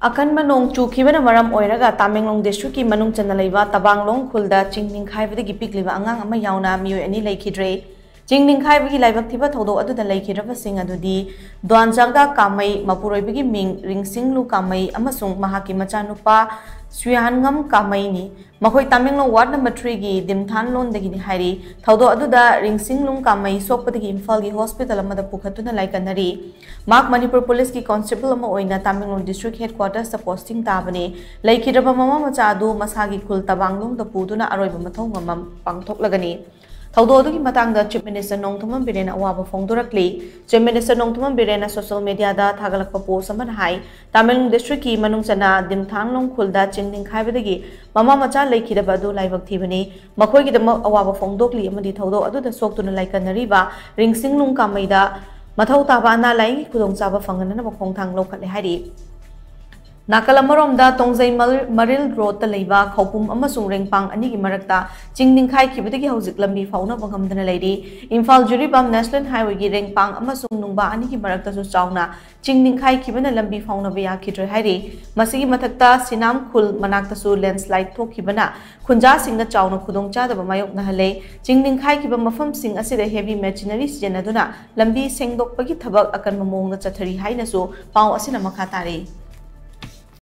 AKANBA NONG CHUKHIBANA MARAM OIRAGA TAMENGLONG district ki MANUNG CHANNA LEIBA Tabanglong Khul Da Ching Ningkhaibadagi Pikliba Angang ama Yaona Meeoi ani Leikhidre Ching Ningkhaibadagi Laibak thiba thodo aduda Leikhidra sing adudi Dwanjagda Kamai Mapuroibagi Ming Ringsinglu Kamai amasung mahaki machanupa Suyangam Kamai ni Makoi Tamenglong Ward number 3 gi Dimthan Lon dagi ni hari thodo aduda Ringsinglung Kamai sokpadagi Imphal gi hospital amada pukhatuna laikanari Mark Manipur Police ki constable ama oina Tabanglong district headquarters ta posting tabane Leikhidre mama macha adu masagi Khul Tabanglong da puduna aroiba mathau ngamam pangthoklagani Thodo ki matangda Chief Minister Nongthaman Birena awaba phongdorakli Chief Minister Nongthaman Birena social media da thagalakpa post ama hai Tamenglong district ki manung chana Dimthanglong Khul Da Ching Ningkhaibadagi mama macha Leikhidre badu laibak thibani makhoi gi dama awaba phongdokli amadi thodo adu da soktuna laikanariba Ringsinglung Kamaida Mathau taba na lai khudong chaba phangana na khongthang lokhatle hari Nakala da Tongjai Maril Road ta leiba khopum amasung rengpang ani gi marakta Ching Ningkhaibadagi hojik lambi fauna banghamdana leiri Imphal Juribam National Highway gi rengpang amasung nungba ani gi marakta su chauna Ching Ningkhaibadagi lambi fauna ba yakhidre hari masigi mathakta Sinam Khul manakta su landslide thokhibana khunja singna chauna khudong chada ba mayok na hale Ching Ningkhaibadagi mafam sing asida heavy machinery sijenaduna lambi sengdokpagi thabak akan mamong na chathari haina su paw asina makha tare